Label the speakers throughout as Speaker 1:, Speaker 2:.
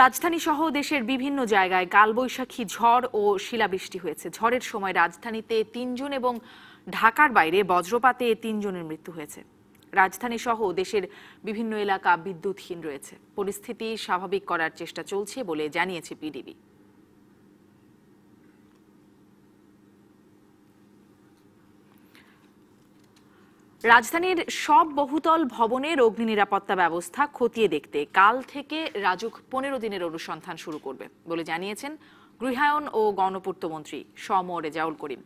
Speaker 1: রাজধানী সহ দেশের বিভিন্ন জায়গায় কালবৈশাখী ঝড় ও শিলাবৃষ্টি হয়েছে। ঝড়ের সময় রাজধানীতে ৩ জন এবং ঢাকার বাইরে বজ্রপাতে ৩ জনের মৃত্যু হয়েছে। রাজধানী সহ দেশের বিভিন্ন এলাকা বিদ্যুৎহীন রয়েছে। পরিস্থিতি স্বাভাবিক করার চেষ্টা চলছে বলে জানিয়েছে পিডিবি। রাজধানীর সব বহুতল ভবনের অগ্নি নিরাপত্তা ব্যবস্থা খতিয়ে দেখতে কাল থেকে রাজুক ১৫ দিনের অনুসন্ধান শুরু করবে বলে জানিয়েছেন গৃহায়ন ও গণপূর্তমন্ত্রী শ.ম. রেজাউল করিম।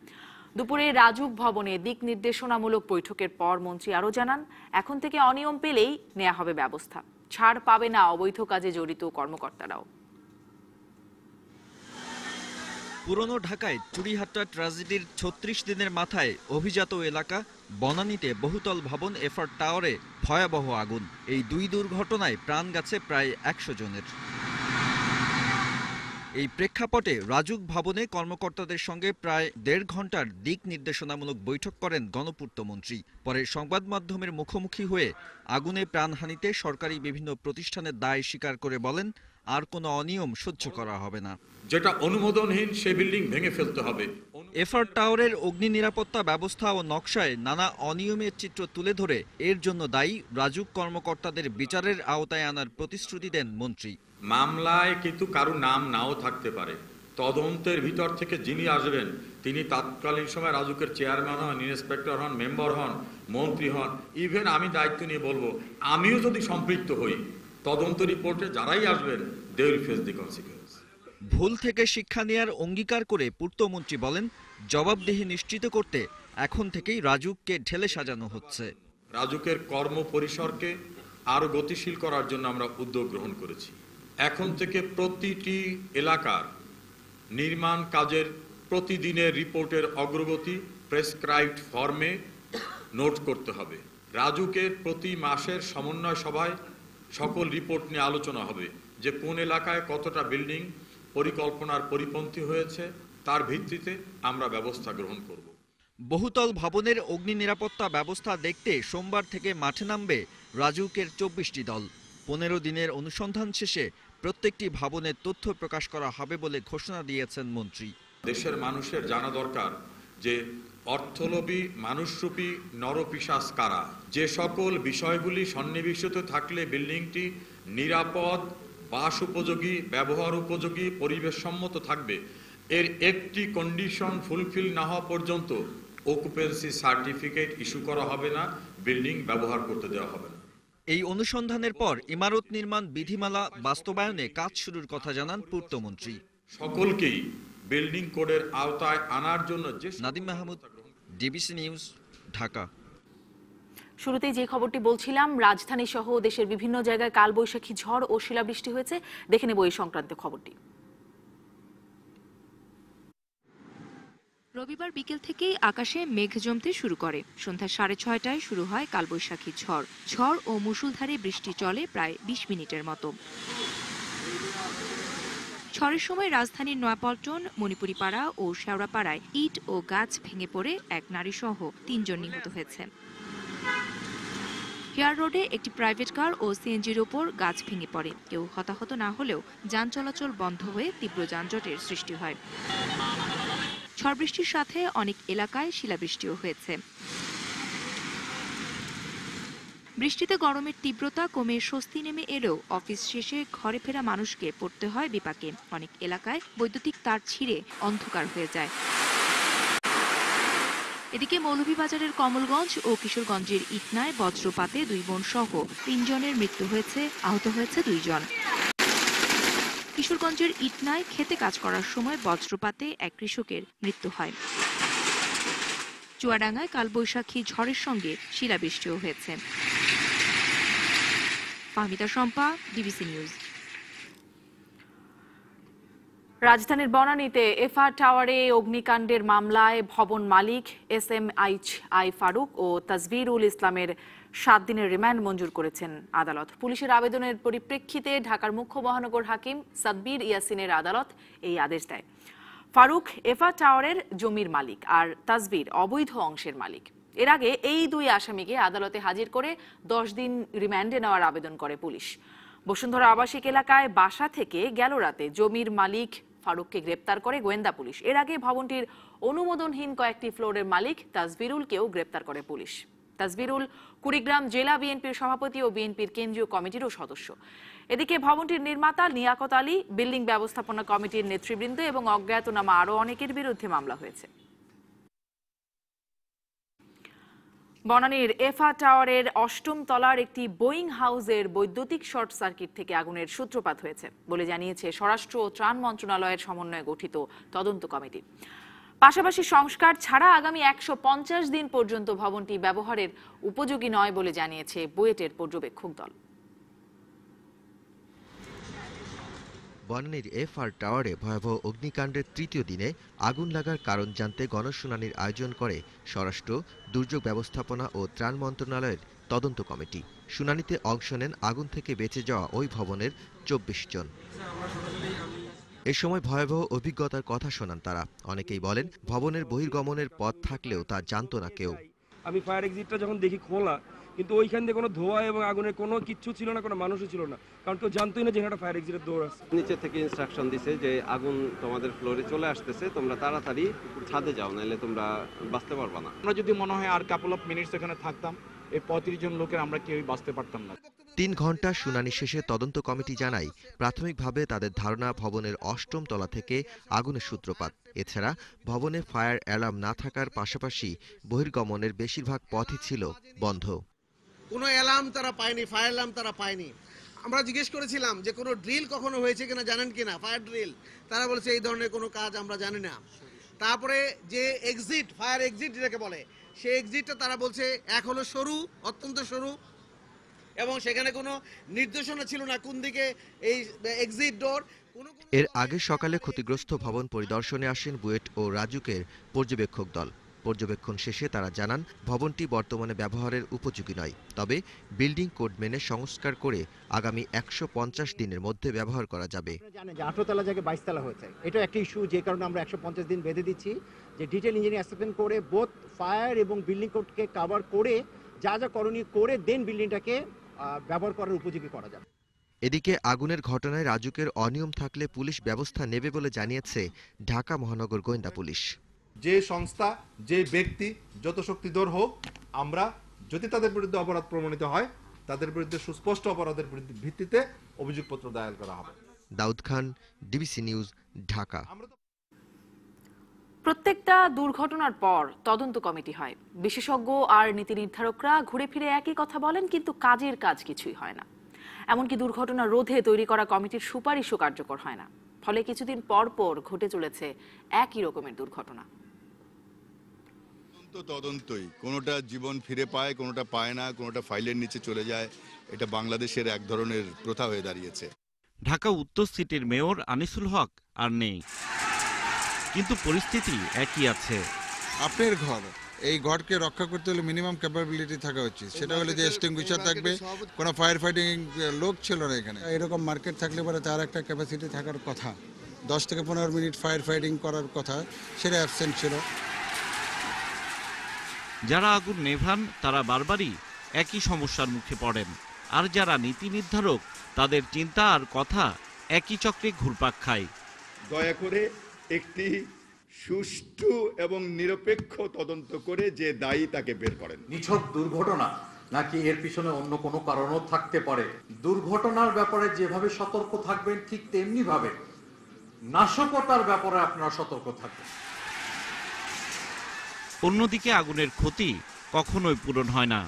Speaker 1: দুপুরে রাজুক ভবনে দিক নির্দেশনামূলক বৈঠকের পর মন্ত্রী আরও জানান, এখন থেকে অনিয়ম পেলেই নেওয়া হবে ব্যবস্থা। ছাড় পাবে না অবৈধ কাজে জড়িত কর্মকর্তারাও।
Speaker 2: পুরনো ঢাকায় চুড়িহাট্টা ট্র্যাজেডির ৩৬ দিনের মাথায় অভিজাত এলাকা বনানীতে বহুতল ভবন এফআর টাওয়ারে ভয়াবহ আগুন। এই দুই দুর্ঘটনায় প্রাণ গেছে প্রায় ১০০ জনের। এই প্রেক্ষাপটে রাজুক ভবনে কর্মকর্তাদের সঙ্গে প্রায় ১.৫ ঘন্টার দিক নির্দেশনামূলক বৈঠক করেন গণপূর্তমন্ত্রী। পরে সংবাদ মাধ্যমের মুখোমুখি হয়ে আগুনে প্রাণহানিতে সরকারি বিভিন্ন প্রতিষ্ঠানের দায় স্বীকার করে বলেন, আর কোনো অনিয়ম সহ্য করা হবে না।
Speaker 3: যেটা অনুমোদনহীন সে বিল্ডিং ভেঙে ফেলতে হবে।
Speaker 2: এফআর টাওয়ারের অগ্নি নিরাপত্তা ব্যবস্থা ও নকশায় নানা অনিয়মের চিত্র তুলে ধরে এর জন্য দায়ী রাজুক কর্মকর্তাদের বিচারের আওতায় আনার প্রতিশ্রুতি দেন মন্ত্রী।
Speaker 3: মামলায় কিন্তু কারো নাম নাও থাকতে পারে। তদন্তের ভিতর থেকে যিনি আসবেন তিনি তৎকালীন সময় রাজুকের চেয়ারম্যান হন, ইন্সপেক্টর হন, মেম্বার হন, মন্ত্রী হন, ইভেন আমি দায়িত্ব নিয়ে বলবো আমিও যদি সম্পৃক্ত হই, তদন্ত রিপোর্টে যারাই আসবেন they will face the consequence.
Speaker 2: ভুল থেকে শিক্ষা নেয়ার অঙ্গীকার করে পূর্তমন্ত্রী বলেন, জবাবদিহি নিশ্চিত করতে এখন থেকেই রাজুককে ঢেলে সাজানো হচ্ছে।
Speaker 3: রাজুকের কর্ম পরিসরকে আরো গতিশীল করার জন্য আমরা উদ্যোগ গ্রহণ করেছি। এখন থেকে প্রতিটি এলাকার নির্মাণ কাজের প্রতিদিনের রিপোর্টের অগ্রগতি প্রেসক্রাইবড ফর্মে নোট করতে হবে। রাজুকের প্রতি মাসের সমন্বয় সভায় সকল রিপোর্ট নিয়ে আলোচনা হবে, যে কোন এলাকায় কতটা বিল্ডিং পরিকল্পনার পরিপন্থী হয়েছে, তার ভিত্তিতে আমরা ব্যবস্থা গ্রহণ করব।
Speaker 2: বহুতল ভবনের অগ্নি নিরাপত্তা ব্যবস্থা দেখতে সোমবার থেকে মাঠে নামবে রাজুকের ২৪টি দল। ১৫ দিনের অনুসন্ধান শেষে প্রত্যেকটি ভবনের তথ্য প্রকাশ করা হবে বলে ঘোষণা দিয়েছেন মন্ত্রী।
Speaker 3: দেশের মানুষের জানা দরকার যে অর্থলোভী মানুষরূপী নরপিশাচ কারা। যে সকল বিষয়গুলি সন্নিবেশিত থাকলে বিল্ডিংটি নিরাপদ, বাস উপযোগী, ব্যবহার উপযোগী, পরিবেশ সম্মত থাকবে, এর একটি কন্ডিশন ফুলফিল না হওয়া পর্যন্ত অকুপেন্সি সার্টিফিকেট ইস্যু করা হবে না, বিল্ডিং ব্যবহার করতে দেওয়া হবে না।
Speaker 2: এই অনুসন্ধানের পর ইমারত নির্মাণ বিধিমালা বাস্তবায়নে কাজ শুরুর কথা জানান পূর্তমন্ত্রী।
Speaker 3: সকলকেই বিল্ডিং কোডের আওতায় আনার জন্য
Speaker 2: নাদিম মাহমুদ, ডিবিসি নিউজ, ঢাকা।
Speaker 1: শুরুতেই যে খবরটি বলছিলাম, রাজধানী সহ দেশের বিভিন্ন জায়গায় কালবৈশাখী ঝড় ও শিলাবৃষ্টি হয়েছে। দেখে নেব এই সংক্রান্ত খবরটি।
Speaker 4: রবিবার বিকেল থেকেই আকাশে মেঘ জমতে শুরু করে। সন্ধ্যা 6:30টায় শুরু হয় কালবৈশাখী ঝড়। ঝড় ও মুষলধারে বৃষ্টি চলে প্রায় ২০ মিনিটের মতো। ঝড়ের সময় রাজধানীর নয়াপল্টন, মণিপুরিপাড়া ও শেওড়াপাড়ায় ইট ও গাছ ভেঙে পড়ে এক নারীসহ ৩ জন নিহত হয়েছে। হেয়ার রোডে একটি প্রাইভেট কার ও সিএনজির ওপর গাছ ভেঙে পড়ে। কেউ হতাহত না হলেও যান চলাচল বন্ধ হয়ে তীব্র যানজটের সৃষ্টি হয়। ঝড় বৃষ্টির সাথে অনেক এলাকায় শিলাবৃষ্টিও হয়েছে। বৃষ্টিতে গরমের তীব্রতা কমে স্বস্তি নেমে এলেও অফিস শেষে ঘরে ফেরা মানুষকে পড়তে হয় বিপাকে। অনেক এলাকায় বৈদ্যুতিক তার ছিঁড়ে অন্ধকার হয়ে যায়। এদিকে মৌলভীবাজারের কমলগঞ্জ ও কিশোরগঞ্জের ইটনায় বজ্রপাতে 2 বোন সহ 3 জনের মৃত্যু হয়েছে, আহত হয়েছে 2 জন। কিশোরগঞ্জের ইটনায় খেতে কাজ করার সময় বজ্রপাতে এক কৃষকের মৃত্যু হয়। চুয়াডাঙ্গায় কালবৈশাখী ঝড়ের সঙ্গে শিলাবৃষ্টিও হয়েছে। Fahmida Shampa, DBC news.
Speaker 1: রাজধানীর বনানীতে এফআর টাওয়ারে অগ্নিকাণ্ডের মামলায় ভবন মালিক SMI ফারুক ও তাজবিরুল ইসলামের 7 দিনের রিমান্ড মঞ্জুর করেছেন আদালত। পুলিশের আবেদনের পরিপ্রেক্ষিতে ঢাকার মুখ্য মহানগর হাকিম সাব্বির ইয়াসিনের আদালত এই আদেশ দেয়। ফারুক এফআর টাওয়ারের জমির মালিক আর তাজবির অবৈধ অংশের মালিক। এর আগে এই 2 আসামিকে আদালতে হাজির করে 10 দিন রিমান্ডে নেওয়ার আবেদন করে পুলিশ। বসুন্ধরা আবাসিক এলাকায় বাসা থেকে গেল রাতে জমির মালিক ফারুককে গ্রেপ্তার করে গোয়েন্দা পুলিশ। এর আগে ভবনটির অনুমোদনহীন কয়েকটি ফ্লোরের মালিক তাজবিরুলকেও গ্রেপ্তার করে পুলিশ। তাজবিরুল কুড়িগ্রাম জেলা বিএনপির সভাপতি ও বিএনপির কেন্দ্রীয় কমিটিরও সদস্য। এদিকে ভবনটির নির্মাতা লিয়াকত আলী, বিল্ডিং ব্যবস্থাপনা কমিটির নেতৃবৃন্দ এবং অজ্ঞাতনামা আরও অনেকের বিরুদ্ধে মামলা হয়েছে। বনানীর এফা টাওয়ারের ৮ম তলার একটি বোয়িং হাউসের বৈদ্যুতিক শর্ট সার্কিট থেকে আগুনের সূত্রপাত হয়েছে বলে জানিয়েছে স্বরাষ্ট্র ও ত্রাণ মন্ত্রণালয়ের সমন্বয়ে গঠিত তদন্ত কমিটি। পাশাপাশি সংস্কার ছাড়া আগামী ১৫০ দিন পর্যন্ত ভবনটি ব্যবহারের উপযোগী নয় বলে জানিয়েছে বুয়েটের পর্যবেক্ষক দল।
Speaker 5: বনানীর এফআর টাওয়ারে ভয়াবহ অগ্নিকাণ্ডের তৃতীয় দিনে আগুন লাগার কারণ জানতে গণশুনানির আয়োজন করে স্বরাষ্ট্র, দুর্যোগ ব্যবস্থাপনা ও ত্রাণ মন্ত্রণালয়ের তদন্ত কমিটি। শুনানিতে অংশ নেন আগুন থেকে বেঁচে যাওয়া ওই ভবনের ২৪ জন। এ সময় ভয়াবহ অভিজ্ঞতার কথা শোনান তারা। অনেকেই বলেন, ভবনের বহির্গমনের পথ থাকলেও তা জানত না কেউ।
Speaker 6: আমি ফায়ার এক্সিটটা যখন দেখি খোলা, কিন্তু ওইখান দিয়ে কোনো ধোঁয়া এবং আগুনের কোনো কিচ্ছু ছিল না, কোনো মানুষও ছিল না, কারণ কেউ জানতোই না যে একটা ফায়ার এক্সিটের দৌড় আছে।
Speaker 7: নিচে থেকে ইনস্ট্রাকশন দিছে যে আগুন তোমাদের ফ্লোরে চলে আসতেছে, তোমরা তাড়াতাড়ি ছাদে যাও, নাহলে তোমরা বাঁচতে পারবা না।
Speaker 8: আমরা যদি মনে হয় আর কাপল অফ মিনিটস এখানে থাকতাম, এই ৩৫ জন লোকের আমরা কেউই বাঁচতে পারতাম না।
Speaker 5: ৩ ঘন্টা শুনানি শেষে তদন্ত কমিটি জানায়, প্রাথমিকভাবে তাদের ধারণা ভবনের ৮ম তলা থেকে আগুনের সূত্রপাত। এছাড়া ভবনে ফায়ার অ্যালার্ম না থাকার পাশাপাশি বহির্গমনের বেশিরভাগ পথই ছিল বন্ধ।
Speaker 9: কোনো অ্যালার্ম তারা পায়নি, ফায়ার অ্যালার্ম তারা পায়নি। আমরা জিজ্ঞেস করেছিলাম যে কোনো ড্রিল কখনো হয়েছে কিনা, জানেন কিনা ফায়ার ড্রিল। তারা বলেছে এই ধরনের কোনো কাজ আমরা জানি না। তারপরে যে এক্সিট, ফায়ার এক্সিট যেটাকে বলে, সেই এক্সিটটা তারা বলছে এক হলো সরু, অত্যন্ত সরু, এবং সেখানে কোনো নির্দেশনা ছিল না কোন দিকে এই এক্সিট ডোর।
Speaker 5: এর আগে সকালে ক্ষতিগ্রস্ত ভবন পরিদর্শনে আসেন বুয়েট ও রাজুকের পর্যবেক্ষক দল। পর্যবেক্ষণ শেষে তারা জানান, ভবনটি বর্তমানে ব্যবহারের উপযোগী নয়, তবে বিল্ডিং কোড মেনে সংস্কার করে আগামী ১৫০ দিনের মধ্যে ব্যবহার করা যাবে।
Speaker 10: জানেন যে ১৮ তলা জায়গায় ২২ তলা হয়েছে, এটা একটা ইস্যু, যে কারণে আমরা ১৫০ দিন বেঁধে দিচ্ছি যে ডিটেল ইঞ্জিনিয়ার অ্যাসেসমেন্ট করে বোথ ফায়ার এবং বিল্ডিং কোডকে কভার করে যা যা করণীয় করে দেন বিল্ডিংটাকে ব্যবহার করার উপযোগী করা যাবে।
Speaker 5: এদিকে আগুনের ঘটনায় রাজুকের অনিয়ম থাকলে পুলিশ ব্যবস্থা নেবে বলে জানিয়েছে ঢাকা মহানগর গোয়েন্দা পুলিশ।
Speaker 11: যে সংস্থা, যে ব্যক্তি যত শক্তিধর হোক, আমরা যদি তাদের বিরুদ্ধে অপরাধ প্রমাণিত হয়, তাদের বিরুদ্ধে সুস্পষ্ট অপরাধের ভিত্তিতে অভিযোগপত্র দায়ের করা হবে।
Speaker 5: Daud Khan, DBC news, Dhaka.
Speaker 1: প্রত্যেকটা দুর্ঘটনার পর তদন্ত কমিটি হয়। বিশেষজ্ঞ আর নীতি নির্ধারকরা ঘুরে ফিরে একই কথা বলেন, কিন্তু কাজের কাজ কিছুই হয় না। এমনকি দুর্ঘটনা রোধে তৈরি করা কমিটির সুপারিশও কার্যকর হয় না। ফলে কিছুদিন পর পর ঘটে চলেছে একই রকমের দুর্ঘটনা।
Speaker 12: তদন্তই কোনোটা জীবন ফিরে পায়, কোনোটা পায় না, কোনোটা ফাইলের নিচে চলে যায়। এটা বাংলাদেশের এক ধরনের প্রথা হয়ে দাঁড়িয়েছে।
Speaker 13: ঢাকা উত্তর সিটির মেয়র আনিসুল হক আর নেই, কিন্তু পরিস্থিতি একই আছে।
Speaker 14: আপনার ঘর, এই ঘরকে রক্ষা করতে হলে মিনিমাম ক্যাপাবিলিটি থাকা উচিত। সেটা হলে যে এক্সটিংগুইশার থাকবে, কোনো ফায়ার ফাইটিং লোক ছিল না এখানে। এরকম মার্কেট থাকলে পরে তার একটা ক্যাপাসিটি থাকার কথা, 10 থেকে 15 মিনিট ফায়ার ফাইটিং করার কথা, সেটা অ্যাবসেন্ট ছিল।
Speaker 13: যারা আগুন নেভান তারা বারবারই একই সমস্যার মুখে পড়েন, আর যারা নীতি নির্ধারক তাদের চিন্তা আর কথা একই চক্রে ঘুরপাক খায়।
Speaker 12: দয়া করে একটি সুষ্ঠু এবং নিরপেক্ষ তদন্ত করে যে দায়ী তাকে বের করেন।
Speaker 15: নিছক দুর্ঘটনা নাকি এর পিছনে অন্য কোনো কারণও থাকতে পারে? দুর্ঘটনার ব্যাপারে যেভাবে সতর্ক থাকবেন, ঠিক তেমনি ভাবে নাশকতার ব্যাপারে আপনারা সতর্ক থাকবেন।
Speaker 13: অন্যদিকে আগুনের ক্ষতি কখনোই পূরণ হয় না।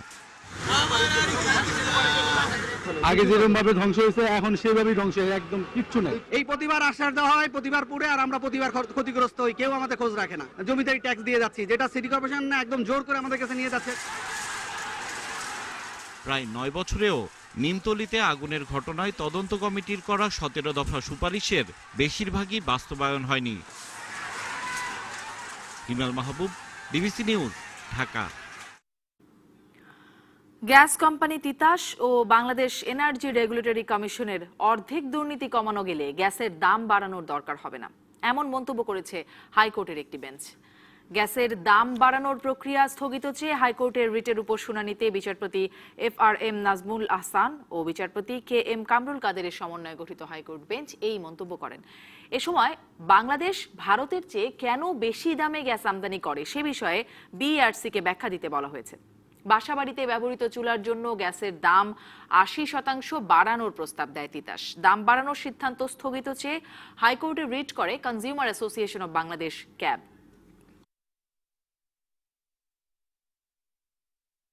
Speaker 16: আগে যেরকম ভাবে ধ্বংস হয়েছে এখন সেভাবেই ধ্বংস হয়ে একদম কিচ্ছু নেই।
Speaker 17: এই প্রতিবার আশ্বাস দেওয়া হয়, প্রতিবার পড়ে, আর আমরা প্রতিবার ক্ষতিগ্রস্ত হই। কেউ আমাদের খোঁজ রাখে না। জমিদারি ট্যাক্স দিয়ে যাচ্ছি, যেটা সিটি কর্পোরেশন একদম জোর করে আমাদের কাছে নিয়ে যাচ্ছে।
Speaker 13: প্রায় 9 বছরেও নিমতলিতে আগুনের ঘটনায় তদন্ত কমিটির করা 17 দফা সুপারিশের বেশিরভাগই বাস্তবায়ন হয়নি। Himal Mahbub, DBC news, Dhaka.
Speaker 1: Gas company Titas ও বাংলাদেশ এনার্জি রেগুলেটরি কমিশনের অর্ধেক দুর্নীতি কমানো গেলে গ্যাসের দাম বাড়ানোর দরকার হবে না, এমন মন্তব্য করেছে হাইকোর্টের একটি বেঞ্চ। গ্যাসের দাম বাড়ানোর প্রক্রিয়া স্থগিত চেয়ে হাইকোর্টের রিটের উপর শুনানিতে বিচারপতি FRM নাজমুল আহসান ও বিচারপতি KM কামরুল কাদেরের সমন্বয়ে গঠিত হাইকোর্ট বেঞ্চ এই মন্তব্য করেন। এ সময় বাংলাদেশ ভারতের চেয়ে কেন বেশি দামে গ্যাস আমদানি করে সে বিষয়ে BERC-কে ব্যাখ্যা দিতে বলা হয়েছে। বাসাবাড়িতে ব্যবহৃত চুলার জন্য গ্যাসের দাম 80% বাড়ানোর প্রস্তাব দেয় তিতাস। দাম বাড়ানোর সিদ্ধান্ত স্থগিত চেয়ে হাইকোর্টে রিট করে consumer association of Bangladesh cab.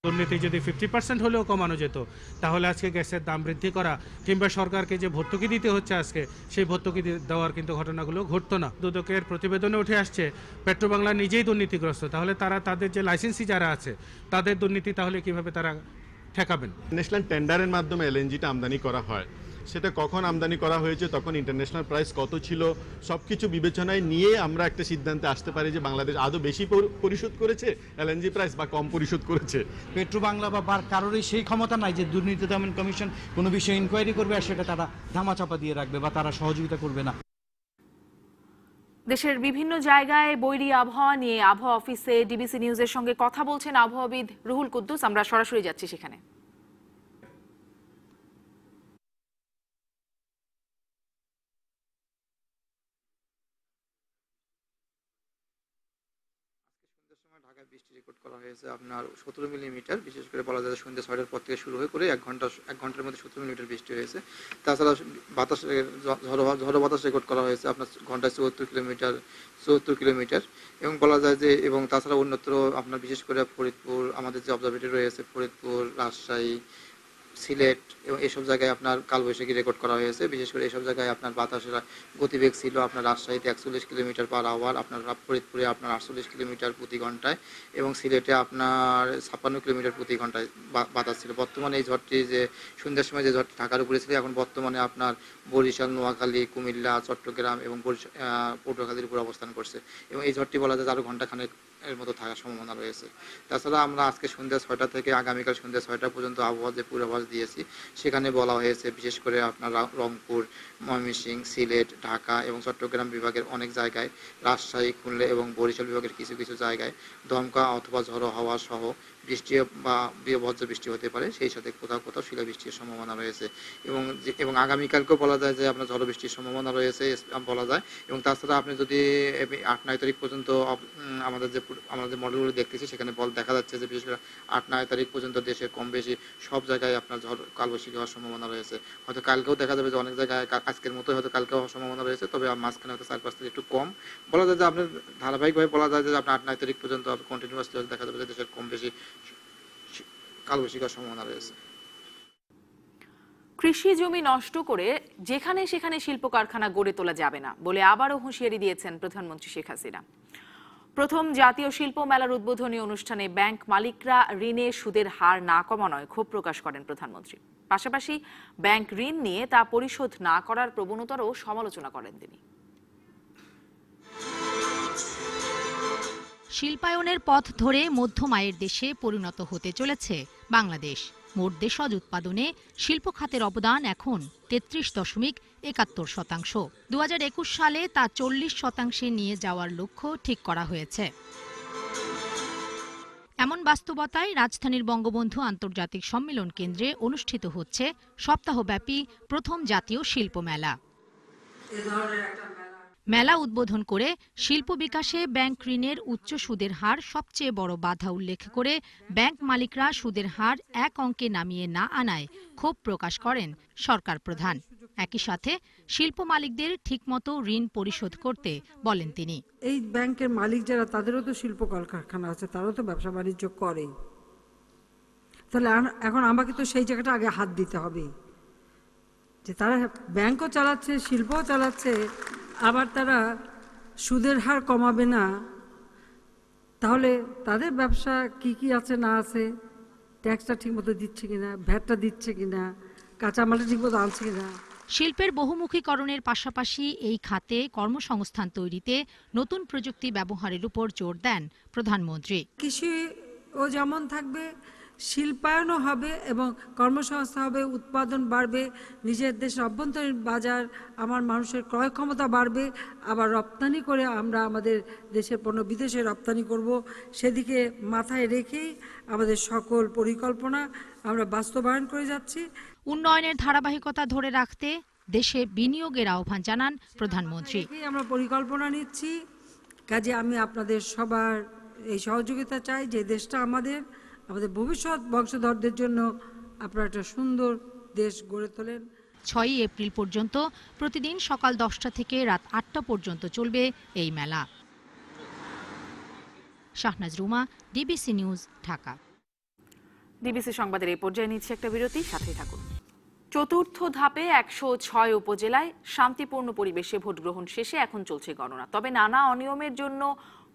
Speaker 18: দুর্নীতি যদি 50% হলেও কমানো যেত তাহলে আজকে গ্যাসের দাম বৃদ্ধি করা কিংবা সরকারকে যে ভর্তুকি দিতে হচ্ছে আজকে সেই ভর্তুকি দেওয়ার কিন্তু ঘটনাগুলো ঘটতো না। দুদকের প্রতিবেদনে উঠে আসছে পেট্রোবাংলা নিজেই দুর্নীতিগ্রস্ত, তাহলে তারা তাদের যে লাইসেন্সি যারা আছে তাদের দুর্নীতি তাহলে কিভাবে তারা ঠেকাবেন?
Speaker 19: ন্যাশনাল টেন্ডারের মাধ্যমে এলএনজিটা আমদানি করা হয়, সেটা কখন আমদানি করা হয়েছে, তখন ইন্টারন্যাশনাল প্রাইস কত ছিল, সবকিছু বিবেচনায় নিয়ে আমরা একটা সিদ্ধান্তে আসতে পারি যে বাংলাদেশ আদৌ বেশি পরিশোধ করেছে এলএনজি প্রাইস বা কম পরিশোধ করেছে।
Speaker 20: পেট্রোবাংলা বা কারোরই সেই ক্ষমতা নাই যে দুর্নীতি দমন কমিশন কোনো বিষয়ে ইনকোয়ারি করবে আর সেটা তারা ধামাচাপা দিয়ে রাখবে বা তারা সহযোগিতা করবে না।
Speaker 1: দেশের বিভিন্ন জায়গায় বৈরী আবহাওয়া নিয়ে আবহাওয়া অফিসে ডিবিসি নিউজের সঙ্গে কথা বলছেন আবহাওয়াবিদ রুহুল কুদ্দুস। আমরা সরাসরি যাচ্ছি সেখানে।
Speaker 21: ঢাকায় বৃষ্টি রেকর্ড করা হয়েছে আপনার 17 মিলিমিটার, বিশেষ করে বলা যায় সন্ধ্যা 6টার পর থেকে শুরু হয়ে করে এক ঘন্টার মধ্যে 17 মিলিমিটার বৃষ্টি হয়েছে। তাছাড়া বাতাস ঝড়ো বাতাস রেকর্ড করা হয়েছে আপনার ঘন্টায় 74 কিলোমিটার এবং বলা যায় যে এবং তাছাড়া অন্যত্র আপনার বিশেষ করে ফরিদপুর আমাদের যে অবজারভেটরি রয়েছে ফরিদপুর, রাজশাহী, সিলেট এবং এইসব জায়গায় আপনার কালবৈশাখী রেকর্ড করা হয়েছে। বিশেষ করে এইসব জায়গায় আপনার বাতাসের গতিবেগ ছিল আপনার রাজশাহীতে 41 কিলোমিটার পার আওয়ার, আপনার ফরিদপুরে আপনার 48 কিলোমিটার প্রতি ঘন্টায় এবং সিলেটে আপনার 56 কিলোমিটার প্রতি ঘন্টায় বাতাস ছিল। বর্তমানে এই ঝড়টি যে সন্ধ্যার সময় যে ঝড়টি ঢাকার উপরে ছিল এখন বর্তমানে আপনার বরিশাল, নোয়াখালী, কুমিল্লা, চট্টগ্রাম এবং পটুয়াখালীর উপর অবস্থান করছে এবং এই ঝড়টি বলা যায় আরও ঘন্টাখানেক এর মতো থাকার সম্ভাবনা রয়েছে। তাছাড়া আমরা আজকে সন্ধ্যা 6টা থেকে আগামীকাল সন্ধ্যা 6টা পর্যন্ত আবহাওয়া যে পূর্বাভাস দিয়েছি সেখানে বলা হয়েছে বিশেষ করে আপনার রংপুর, ময়মনসিংহ, সিলেট, ঢাকা এবং চট্টগ্রাম বিভাগের অনেক জায়গায়, রাজশাহী, খুলনা এবং বরিশাল বিভাগের কিছু কিছু জায়গায় দমকা অথবা ঝড়ো হাওয়া সহ বৃষ্টি বা বজ্র বৃষ্টি হতে পারে, সেই সাথে কোথাও কোথাও শিলাবৃষ্টির সম্ভাবনা রয়েছে এবং আগামীকালকেও বলা যায় যে আপনার ঝড় বৃষ্টির সম্ভাবনা রয়েছে বলা যায়। এবং তাছাড়া আপনি যদি 8-9 তারিখ পর্যন্ত আমাদের মডেলগুলো দেখতেছি সেখানে দেখা যাচ্ছে যে বিশেষ করে 8-9 তারিখ পর্যন্ত দেশের কম বেশি সব জায়গায় আপনার ঝড় কালবৈশাখী হওয়ার সম্ভাবনা রয়েছে। হয়তো কালকেও দেখা যাবে যে অনেক জায়গায় আজকের মতো হয়তো কালকেও হওয়ার সম্ভাবনা রয়েছে, তবে মাঝখানে হয়তো 4-5 তারিখ একটু কম বলা যায় যে আপনার ধারাবাহিকভাবে বলা যায় যে আপনার 8-9 তারিখ পর্যন্ত কন্টিনিউয়াসলি দেখা যাবে যে দেশের কম বেশি কালবৈশাখী হওয়ার সম্ভাবনা রয়েছে।
Speaker 1: কৃষি জমি নষ্ট করে যেখানে সেখানে শিল্প কারখানা গড়ে তোলা যাবে না বলে আবারও হুঁশিয়ারি দিয়েছেন প্রধানমন্ত্রী শেখ হাসিনা। প্রথম জাতীয় শিল্প মেলার উদ্বোধনী অনুষ্ঠানে ব্যাংক মালিকরা ঋণে সুদের হার না কমানোয় ক্ষোভ প্রকাশ করেন প্রধানমন্ত্রী। পাশাপাশি ব্যাংক ঋণ নিয়ে তা পরিশোধ না করার প্রবণতারও সমালোচনা করেন তিনি।
Speaker 22: শিল্পায়নের পথ ধরে মধ্যম আয়ের দেশে পরিণত হতে চলেছে বাংলাদেশ। মোট দেশজ উৎপাদনে শিল্প খাতের অবদান এখন 33.71%। 2021 সালে তা 40% নিয়ে যাওয়ার লক্ষ্য ঠিক করা হয়েছে। এমন বাস্তবতায় রাজধানীর বঙ্গবন্ধু আন্তর্জাতিক সম্মেলন কেন্দ্রে অনুষ্ঠিত হচ্ছে সপ্তাহব্যাপী প্রথম জাতীয় শিল্প মেলা। মেলা উদ্বোধন করে শিল্প বিকাশে ব্যাংক ঋণের উচ্চ সুদের হার সবচেয়ে বড় বাধা উল্লেখ করে ব্যাংক মালিকরা সুদের হার এক অঙ্কে নামিয়ে না আনায় ক্ষোভ প্রকাশ করেন সরকার প্রধান। একই সাথে শিল্প মালিকদের ঠিকমতো ঋণ পরিশোধ করতে বলেন তিনি।
Speaker 23: এই ব্যাংকের মালিক যারা তাদেরও তো শিল্প কলকারখানা আছে, তারাও তো ব্যবসা বাণিজ্য করে, তাহলে এখন আমাকে তো সেই জায়গাটা আগে হাত দিতে হবে যে তারা ব্যাংকও চালাচ্ছে, শিল্পও চালাচ্ছে, আবার তারা সুদের হার কমাবে না, তাহলে তাদের ব্যবসা কি কি আছে না আছে, ট্যাক্সটা ঠিকমতো দিচ্ছে কিনা, ভ্যাটটা দিচ্ছে কিনা, কাঁচামালটা ঠিকমতো আনছে কিনা।
Speaker 22: শিল্পের বহুমুখীকরণের পাশাপাশি এই খাতে কর্মসংস্থান তৈরিতে নতুন প্রযুক্তি ব্যবহারের উপর জোর দেন প্রধানমন্ত্রী।
Speaker 23: কৃষিও যেমন থাকবে, শিল্পায়নও হবে এবং কর্মসংস্থান হবে, উৎপাদন বাড়বে, নিজের দেশের অভ্যন্তরীণ বাজার আমার মানুষের ক্রয় ক্ষমতা বাড়বে, আবার রপ্তানি করে আমরা আমাদের দেশের পণ্য বিদেশে রপ্তানি করব। সেদিকে মাথায় রেখেই আমাদের সকল পরিকল্পনা আমরা বাস্তবায়ন করে যাচ্ছি।
Speaker 22: উন্নয়নের ধারাবাহিকতা ধরে রাখতে দেশে বিনিয়োগের আহ্বান জানান প্রধানমন্ত্রী।
Speaker 23: আমরা পরিকল্পনা নিচ্ছি, কাজে আমি আপনাদের সবার এই সহযোগিতা চাই যে দেশটা আমাদের ভবিষ্যৎ বংশধরদের জন্য আপনারা একটা সুন্দর দেশ গড়ে তোলেন।
Speaker 22: 6 এপ্রিল পর্যন্ত প্রতিদিন সকাল 10টা থেকে রাত 8টা পর্যন্ত চলবে এই মেলা। Shahnaz Ruma, DBC news, Dhaka.
Speaker 1: DBC সংবাদের এই পর্যায়ে নিচ্ছে একটা বিরতি, সাথেই থাকুন। চতুর্থ ধাপে 106 উপজেলায় শান্তিপূর্ণ পরিবেশে ভোট গ্রহণ শেষে এখন চলছে গণনা। তবে নানা অনিয়মের জন্য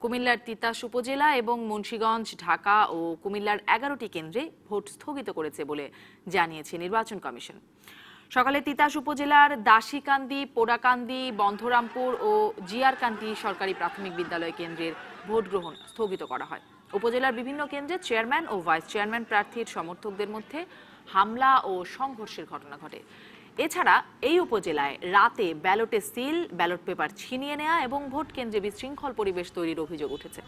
Speaker 1: কুমিল্লার তিতাস উপজেলা এবং মুন্সিগঞ্জ, ঢাকা ও কুমিল্লার 11টি কেন্দ্রে ভোট স্থগিত করেছে বলে জানিয়েছে নির্বাচন কমিশন। সকালে তিতাস উপজেলার দাসীকান্দি, পোড়াকান্দি, বন্ধরামপুর ও জিয়ারকান্দি সরকারি প্রাথমিক বিদ্যালয় কেন্দ্রের ভোট গ্রহণ স্থগিত করা হয়। উপজেলার বিভিন্ন কেন্দ্রে চেয়ারম্যান ও ভাইস চেয়ারম্যান প্রার্থীর সমর্থকদের মধ্যে হামলা ও সংঘর্ষের ঘটনা ঘটে। এছাড়া এই উপজেলায় রাতে ব্যালটে সিল, ব্যালট পেপার ছিনিয়ে নেওয়া এবং ভোট কেন্দ্রে বিশৃঙ্খল পরিবেশ তৈরির অভিযোগ উঠেছে।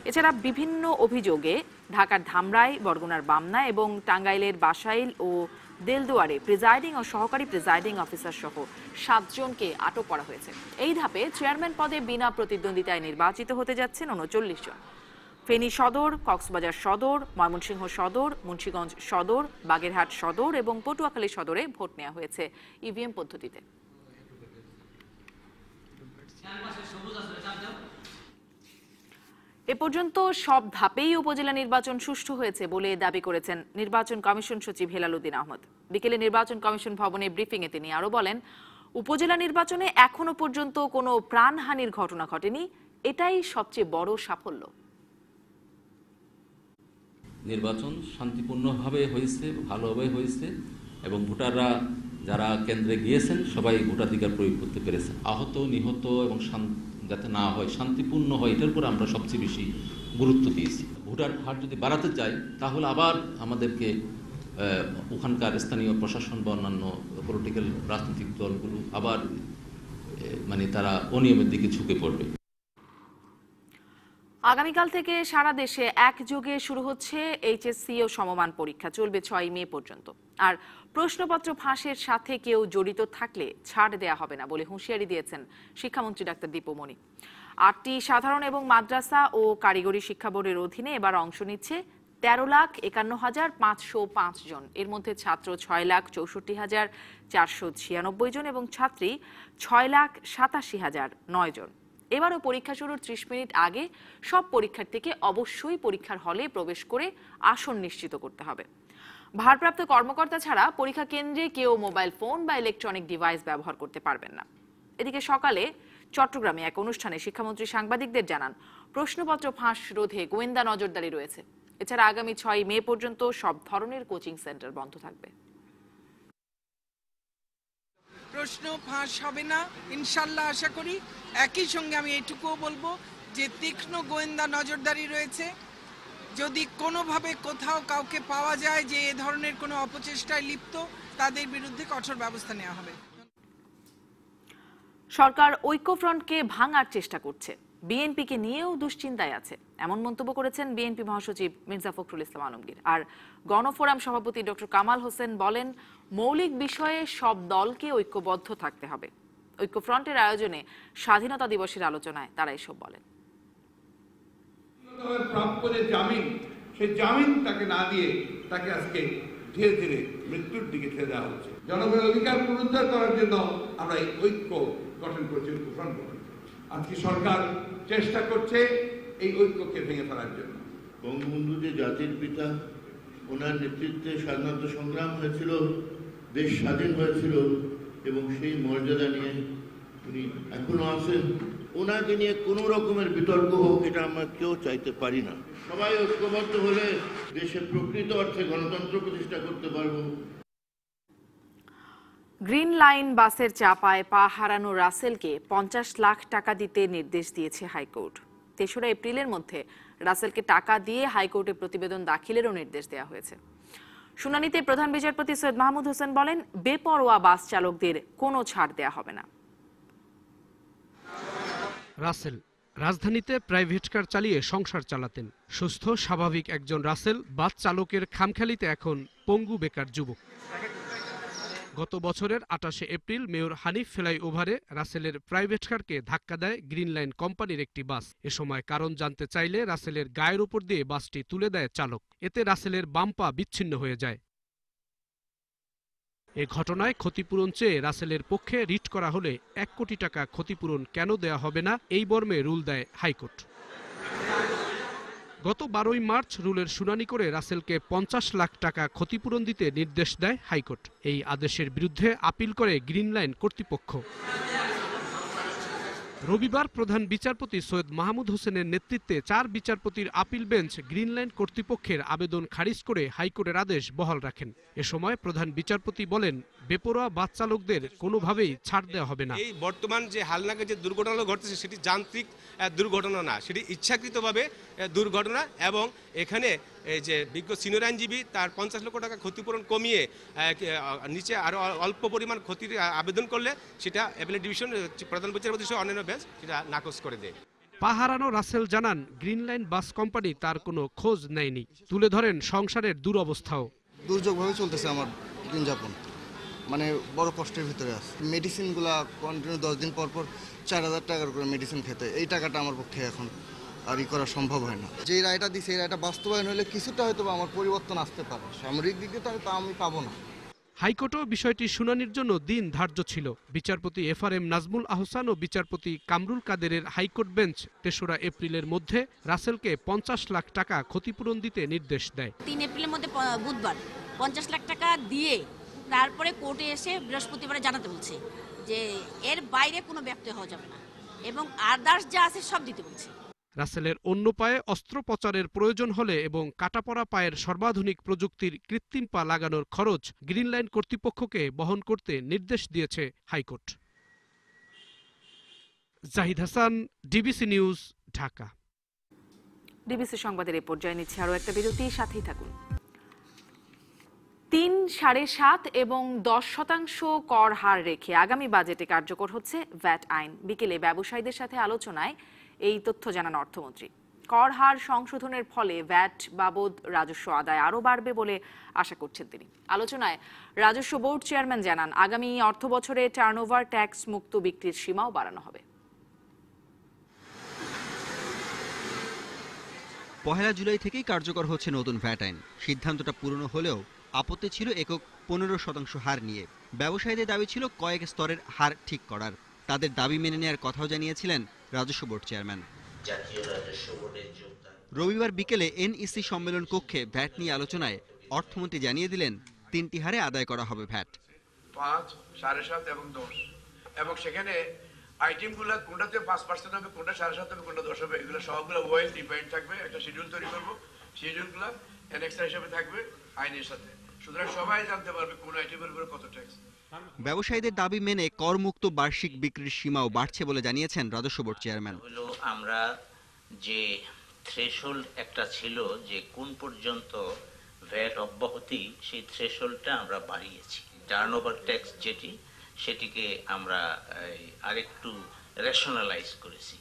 Speaker 1: এছাড়া বিভিন্ন অভিযোগে ঢাকার ধামরাই, বরগুনার বামনা এবং টাঙ্গাইলের বাসাইল ও দেলদুয়ারে প্রিজাইডিং ও সহকারী প্রিজাইডিং অফিসার সহ 7 জনকে আটক করা হয়েছে। এই ধাপে চেয়ারম্যান পদে বিনা প্রতিদ্বন্দ্বিতায় নির্বাচিত হতে যাচ্ছেন 39 জন। ফেনী সদর, কক্সবাজার সদর, ময়মনসিংহ সদর, মুন্সিগঞ্জ সদর, বাগেরহাট সদর এবং পটুয়াখালী সদরে ভোট নেওয়া হয়েছে ইভিএম পদ্ধতিতে। এ পর্যন্ত সব ধাপেই উপজেলা নির্বাচন সুষ্ঠু হয়েছে বলে দাবি করেছেন নির্বাচন কমিশন সচিব হেলালুদ্দিন আহমদ। বিকেলে নির্বাচন কমিশন ভবনে ব্রিফিংয়ে তিনি আরো বলেন, উপজেলা নির্বাচনে এখনো পর্যন্ত কোনো প্রাণহানির ঘটনা ঘটেনি, এটাই সবচেয়ে বড় সাফল্য।
Speaker 2: নির্বাচন শান্তিপূর্ণভাবে হয়েছে, ভালোভাবে হয়েছে এবং ভোটাররা যারা কেন্দ্রে গিয়েছেন সবাই ভোটাধিকার প্রয়োগ করতে পেরেছেন। আহত, নিহত এবং যাতে না হয়, শান্তিপূর্ণ হয়, এটার উপর আমরা সবচেয়ে বেশি গুরুত্ব দিয়েছি। ভোটার হার যদি বাড়াতে চাই তাহলে আবার আমাদেরকে ওখানকার স্থানীয় প্রশাসন বা অন্যান্য পলিটিক্যাল রাজনৈতিক দলগুলো আবার তারা অনিয়মের দিকে ঝুঁকে পড়বে।
Speaker 1: আগামীকাল থেকে সারা দেশে একযোগে শুরু হচ্ছে এইচএসসি ও সমমান পরীক্ষা, চলবে 6 মে পর্যন্ত। আর প্রশ্নপত্র ফাঁসের সাথে কেউ জড়িত থাকলে ছাড় দেয়া হবে না বলে হুঁশিয়ারি দিয়েছেন শিক্ষামন্ত্রী ডাক্তার দীপুমণি। 8টি সাধারণ এবং মাদ্রাসা ও কারিগরি শিক্ষা বোর্ডের অধীনে এবার অংশ নিচ্ছে 13,51,505 জন। এর মধ্যে ছাত্র 6,64,496 জন এবং ছাত্রী 6,87,009 জন। এবারও পরীক্ষা শুরুর 30 মিনিট আগে সব পরীক্ষার্থীকে অবশ্যই পরীক্ষার হলে প্রবেশ করে আসন নিশ্চিত করতে হবে। ভারপ্রাপ্ত কর্মকর্তা ছাড়া পরীক্ষা কেন্দ্রে কেউ মোবাইল ফোন বা ইলেকট্রনিক ডিভাইস ব্যবহার করতে পারবেন না। এদিকে সকালে চট্টগ্রামে এক অনুষ্ঠানে শিক্ষামন্ত্রী সাংবাদিকদের জানান, প্রশ্নপত্র ফাঁস রোধে গোয়েন্দা নজরদারি রয়েছে। এছাড়া আগামী 6 মে পর্যন্ত সব ধরনের কোচিং সেন্টার বন্ধ থাকবে।
Speaker 3: প্রশ্ন ফাঁস হবে না ইনশাল্লাহ আশা করি। একই সঙ্গে আমি এটুকুও বলবো যে তীক্ষ্ণ গোয়েন্দা নজরদারি রয়েছে। যদি কোনোভাবে কোথাও কাউকে পাওয়া যায় যে এ ধরনের কোনো অপচেষ্টায় লিপ্ত, তাদের বিরুদ্ধে কঠোর ব্যবস্থা নেওয়া হবে।
Speaker 1: সরকার ঐক্যফ্রন্টকে ভাঙার চেষ্টা করছে, বিএনপিকে নিয়েও দুশ্চিন্তায় আছে, এমন মন্তব্য করেছেন বিএনপি মহাসচিব মির্জা ফখরুল ইসলাম আলমগীর। আর গণফোরাম সভাপতি ডক্টর কামাল হোসেন বলেন, মৌলিক বিষয়ে সব দলকে ঐক্যবদ্ধ থাকতে হবে। ঐক্যফ্রন্টের আয়োজনে স্বাধীনতা দিবসের আলোচনায় তারা এসব বলেন।
Speaker 4: প্রাপ্য যে জামিন, সেই জামিন তাকে না দিয়ে তাকে আজকে ধীরে ধীরে মৃত্যুর দিকে ঠেলে দেওয়া হচ্ছে। জনগণের অধিকার পুনরুদ্ধার করার জন্য আমরা এই ঐক্য গঠন করছি, ঐক্যফ্রন্ট গঠন। আজকে সরকার চেষ্টা করছে এই ঐক্যকে ভেঙে ফেলার জন্য।
Speaker 24: বঙ্গবন্ধু যে জাতির পিতা, ওনার নেতৃত্বে স্বাধীনতা সংগ্রাম হয়েছিল, দেশ স্বাধীন হয়েছিল এবং সেই মর্যাদা নিয়ে উনি এখনো আছেন। ওনাকে নিয়ে কোনো রকমের বিতর্ক হোক, এটা আমরা কেউ চাইতে পারি না। সবাই ঐক্যবদ্ধ হলে দেশে প্রকৃত অর্থে গণতন্ত্র প্রতিষ্ঠা করতে পারব।
Speaker 1: গ্রিন লাইন বাসের চাপায় পা হারানো রাসেলকে 50 লাখ টাকা দিতে নির্দেশ দিয়েছে হাইকোর্ট। 3রা এপ্রিলের মধ্যে রাসেলকে টাকা দিয়ে হাইকোর্টে প্রতিবেদন দাখিলেরও নির্দেশ দেওয়া হয়েছে। শুনানিতে প্রধান বিচারপতি সৈয়দ মাহমুদ হোসেন বলেন, বেপরোয়া বাস চালকদের কোনো ছাড় দেয়া হবে না।
Speaker 6: রাসেল রাজধানীতে প্রাইভেট কার চালিয়ে সংসার চালাতেন। সুস্থ স্বাভাবিক একজন রাসেল বাস চালকের খামখেয়ালিতে এখন পঙ্গু বেকার যুবক। গত বছরের 28শে এপ্রিল মেয়র হানিফ ফ্লাইওভারে রাসেলের প্রাইভেট কারকে ধাক্কা দেয় গ্রিন লাইন কোম্পানির একটি বাস। এ সময় কারণ জানতে চাইলে রাসেলের গায়ের উপর দিয়ে বাসটি তুলে দেয় চালক। এতে রাসেলের বাম পা বিচ্ছিন্ন হয়ে যায়। এ ঘটনায় ক্ষতিপূরণ চেয়ে রাসেলের পক্ষে রিট করা হলে 1 কোটি টাকা ক্ষতিপূরণ কেন দেয়া হবে না এই মর্মে রুল দেয় হাইকোর্ট। গত 12ই মার্চ রুলের শুনানি করে রাসেলকে 50 লাখ টাকা ক্ষতিপূরণ দিতে নির্দেশ দেয় হাইকোর্ট। এই আদেশের বিরুদ্ধে আপিল করে গ্রিন লাইন কর্তৃপক্ষ। রবিবার প্রধান বিচারপতি সৈয়দ মাহমুদ হোসেনের নেতৃত্বে 4 বিচারপতির আপিল বেঞ্চ গ্রিন লাইন কর্তৃপক্ষের আবেদন খারিজ করে হাইকোর্টের আদেশ বহাল রাখেন। এ সময় প্রধান বিচারপতি বলেন, বেপরোয়া বাস চালকদের কোনোভাবেই ছাড় দেওয়া হবে না।
Speaker 7: এই বর্তমান যে হালনাগাদ যে দুর্ঘটনা ঘটছে সেটি যান্ত্রিক দুর্ঘটনা না, সেটি ইচ্ছাকৃতভাবে দুর্ঘটনা। এবং এখানে এই যে বিজ্ঞ সিনিয়র আইনজীবী তার 50 লক্ষ টাকা ক্ষতিপূরণ কমিয়ে নিচে আরও অল্প পরিমাণ ক্ষতির আবেদন করলে সেটা অ্যাপিলেট ডিভিশন প্রধান বিচারপতি সহ অন্যান্য বেঞ্চ সেটা নাকচ করে দেয়।
Speaker 6: পা হারানো রাসেল জানান, গ্রিন লাইন বাস কোম্পানি তার কোনো খোঁজ নেয়নি। তুলে ধরেন সংসারের দুরবস্থাও।
Speaker 8: দুর্যোগভাবে চলতেছে আমার দিনযাপন, মানে বড় কষ্টের ভিতরে আছে। মেডিসিনগুলা কন্টিনিউ 10 দিন পর পর 4000 টাকার করে মেডিসিন খেতে, এই টাকাটা আমার পক্ষে এখন আর করা সম্ভব হয় না। যে রায়টা দিছে এই রায়টা বাস্তবায়ন হলে কিছুটা হয়তো আমার পরিবর্তন আসতে পারে। সামরিক দিক দিয়ে তা আমি পাবো না।
Speaker 6: হাইকোর্টও বিষয়টি শুনানির জন্য দিন ধার্য ছিল। বিচারপতি FRM নাজমুল আহসান ও বিচারপতি কামরুল কাদেরের হাইকোর্ট বেঞ্চ 3রা এপ্রিলের মধ্যে রাসেলকে 50 লাখ টাকা ক্ষতিপূরণ দিতে নির্দেশ দেয়।
Speaker 9: 3 এপ্রিলের মধ্যে বুধবার 50 লাখ টাকা দিয়ে তারপরে কোর্টে এসে বৃহস্পতিবারে জানাতে বলছে যে এর বাইরে কোনো ব্যত্যয় হওয়া যাবে না এবং আদার্স যা আছে সব দিতে বলছে।
Speaker 6: রাসেলের অন্য পায়ে অস্ত্রোপচারের প্রয়োজন হলে এবং কাটাপড়া পায়ের সর্বাধুনিক প্রযুক্তির কৃত্রিম পা লাগানোর খরচ গ্রিন লাইন কর্তৃপক্ষকে বহন করতে নির্দেশ দিয়েছে high court. Zahid Hasan, DBC news, Dhaka.
Speaker 1: DBC সংবাদের এই পর্যায়ে নিচ্ছে আরও একটা বিরতি, সাথেই থাকুন। 3, 7.5 এবং 10% কর হার রেখে আগামী বাজেটে কার্যকর হচ্ছে ভ্যাট আইন। বিকেলে ব্যবসায়ীদের সাথে আলোচনায় এই তথ্য জানান অর্থমন্ত্রী। কর হার সংশোধনের ফলে ভ্যাট বাবদ রাজস্ব আদায় আরও বাড়বে বলে আশা করছেন তিনি। আলোচনায় রাজস্ব বোর্ড চেয়ারম্যান জানান, আগামী অর্থ বছরে টার্নওভার ট্যাক্স মুক্ত বিক্রির সীমাও বাড়ানো হবে।
Speaker 25: 1 জুলাই থেকেই কার্যকর হচ্ছে নতুন ভ্যাট আইন। সিদ্ধান্তটা পুরনো হলেও আপত্তি ছিল একক 15% হার নিয়ে। ব্যবসায়ীদের দাবি ছিল কয়েক স্তরের হার ঠিক করার। তাদের দাবি মেনে নেওয়ার কথাও জানিয়েছিলেন রাজস্ব বোর্ড চেয়ারম্যান। রবিবার বিকেলে NEC সম্মেলন কক্ষে ভ্যাট নিয়ে আলোচনায় অর্থমন্ত্রী জানিয়ে দিলেন 3টি হারে আদায় করা হবে ভ্যাট।
Speaker 26: 5, 7.5 এবং 10, এবং সেখানে আইটেমগুলো কোনটাতে 5% হবে, কোনটা 7.5 হবে, কোনটা 10 হবে, এগুলো সবগুলো ওয়েল ডিফাইন্ড থাকবে। একটা শিডিউল তৈরি করব, শিডিউলগুলো অ্যানেক্সার হিসেবে থাকবে আইনের সাথে, সুতরাং সবাই জানতে পারবে কোন আইটেমের উপরে কত ট্যাক্স।
Speaker 25: ব্যবসায়ীদের দাবি মেনে করমুক্ত বার্ষিক বিক্রির সীমাও বাড়ছে বলে জানিয়েছেন রাজস্ব বোর্ড চেয়ারম্যান।
Speaker 27: আমরা যে থ্রেশহোল্ড একটা ছিল যে কোন পর্যন্ত ভ্যাট অব্যাহতি, সেই থ্রেশহোল্ডটা আমরা বাড়িয়েছি। টার্নওভার ট্যাক্স যেটি, সেটিকে আমরা আরেকটু রেশনালাইজ করেছি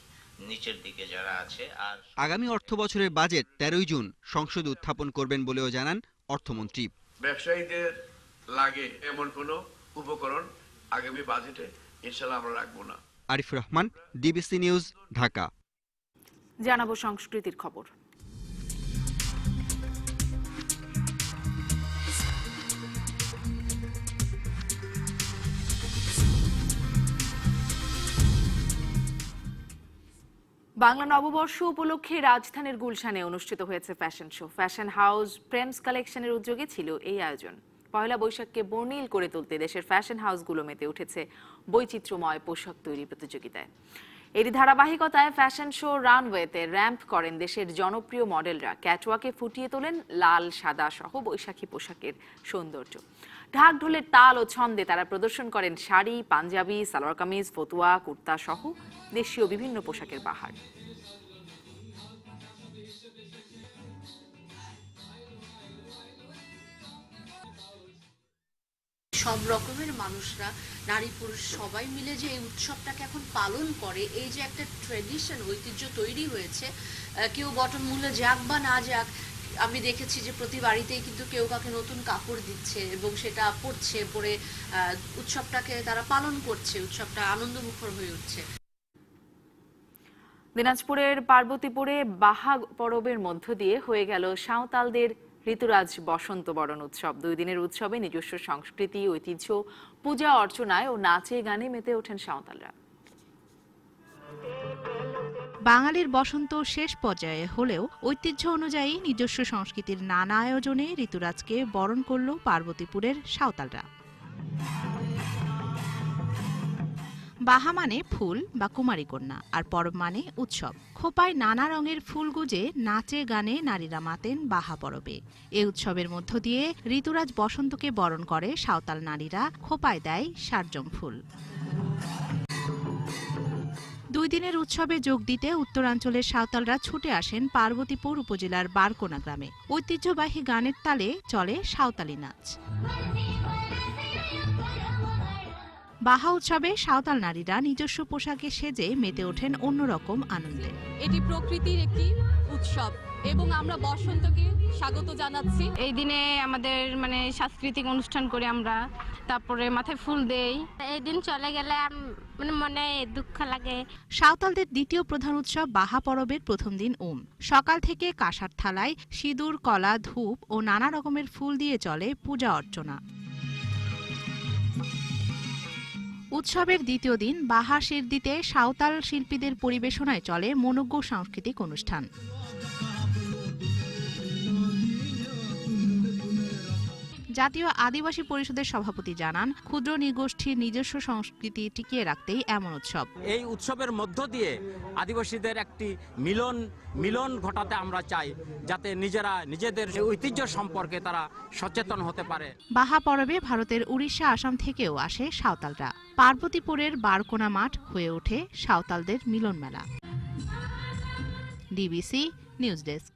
Speaker 27: নিচের দিকে যারা আছে। আর
Speaker 25: আগামী অর্থ বছরের বাজেট 13ই জুন সংসদে উত্থাপন করবেন বলেও জানান অর্থমন্ত্রী।
Speaker 26: ব্যবসায়ীদের লাগে এমন কোনো উপকরণ আগামী বাজেটে ইনশাআল্লাহ আমরা রাখবো না।
Speaker 25: Arifur Rahman, DBC news, Dhaka.
Speaker 1: জানাবো সংস্কৃতির খবর। বাংলা নববর্ষ উপলক্ষে রাজধানীর গুলশানে অনুষ্ঠিত হয়েছে ফ্যাশন শো। ফ্যাশন হাউস প্রেমস কালেকশনের উদ্যোগে ছিল এই আয়োজন। পয়লা বৈশাখকে বর্ণিল করে তুলতে দেশের ফ্যাশন হাউসগুলো মেতে উঠেছে বৈচিত্র্যময় পোশাক তৈরি প্রতিযোগিতায়। এরই ধারাবাহিকতায় ফ্যাশন শো রানওয়েতে র্যাম্প করেন দেশের জনপ্রিয় মডেলরা। ক্যাটওয়াকে ফুটিয়ে তোলেন লাল সাদা সহ বৈশাখী পোশাকের সৌন্দর্য। ঢাক ঢোলের তাল ও ছন্দে তারা প্রদর্শন করেন শাড়ি, পাঞ্জাবি, সালোয়ার কামিজ, ফতুয়া, কুর্তা সহ দেশীয় বিভিন্ন পোশাকের বাহার।
Speaker 5: সব রকমের মানুষরা, নারী পুরুষ সবাই মিলে যে এই উৎসবটাকে এখন পালন করে, এই যে একটা ট্র্যাডিশন, ঐতিহ্য তৈরি হয়েছে, কেউ বটন মূল্যে যাক বা না যাক, আমি দেখেছি যে প্রতি বাড়িতেই কিন্তু কেউ কাউকে নতুন কাপড় দিচ্ছে এবং সেটা পরছে, পরে উৎসবটাকে তারা পালন করছে, উৎসবটা আনন্দমুখর হয়ে উঠছে।
Speaker 1: দিনাজপুরের পার্বতীপুরে বাহা পরবের মধ্য দিয়ে হয়ে গেল সাঁওতালদের ঋতুরাজ বসন্ত বরণ উৎসব। 2 দিনের উৎসবে নিজস্ব সংস্কৃতি, ঐতিহ্য, পূজা অর্চনায় ও নাচে গানে মেতে ওঠেন সাঁওতালরা।
Speaker 22: বাঙালির বসন্ত শেষ পর্যায়ে হলেও ঐতিহ্য অনুযায়ী নিজস্ব সংস্কৃতির নানা আয়োজনে ঋতুরাজকে বরণ করল পার্বতীপুরের সাঁওতালরা। বাহা মানে ফুল বা কুমারী কন্যা, আর পরব মানে উৎসব। খোপায় নানা রঙের ফুল গুজে নাচে গানে নারীরা মাতেন বাহা পরবে। এ উৎসবের মধ্য দিয়ে ঋতুরাজ বসন্তকে বরণ করে সাঁওতাল নারীরা, খোপায় দেয় সারজম ফুল। 2 দিনের উৎসবে যোগ দিতে উত্তরাঞ্চলের সাঁওতালরা ছুটে আসেন পার্বতীপুর উপজেলার বারকোনা গ্রামে। ঐতিহ্যবাহী গানের তালে চলে সাঁওতালি নাচ। বাহা উৎসবে সাঁওতাল নারীরা নিজস্ব পোশাকে সেজে মেতে ওঠেন অন্যরকম আনন্দে।
Speaker 10: এটি প্রকৃতির একটি উৎসব এবং আমরা বসন্তকে স্বাগত জানাচ্ছি।
Speaker 11: এই দিনে আমাদের সাংস্কৃতিক অনুষ্ঠান করে আমরা, তারপরে মাথায় ফুল দেই।
Speaker 12: এই দিন চলে গেলে মনে দুঃখ লাগে।
Speaker 22: সাঁওতালদের দ্বিতীয় প্রধান উৎসব বাহা পরবের প্রথম দিন সকাল থেকে কাঁসার থালায় সিঁদুর, কলা, ধূপ ও নানা রকমের ফুল দিয়ে চলে পূজা অর্চনা। উৎসবের দ্বিতীয় দিন বাহা শিরদিতে সাঁওতাল শিল্পীদের পরিবেশনায় চলে মনোজ্ঞ সাংস্কৃতিক অনুষ্ঠান। জাতীয় আদিবাসী পরিষদের সভাপতি জানান, ক্ষুদ্র নৃগোষ্ঠীর নিজস্ব সংস্কৃতি টিকিয়ে রাখতেই এমন উৎসব।
Speaker 14: এই উৎসবের মধ্য দিয়ে আদিবাসীদের একটি মিলন ঘটাতে আমরা চাই, যাতে নিজেরা নিজেদের ঐতিহ্য সম্পর্কে তারা সচেতন হতে পারে।
Speaker 22: বাহা পরবে ভারতের উড়িষ্যা, আসাম থেকেও আসে সাঁওতালরা। পার্বতীপুরের বারকোনা মাঠ হয়ে ওঠে সাঁওতালদের মিলন মেলা। DBC news desk.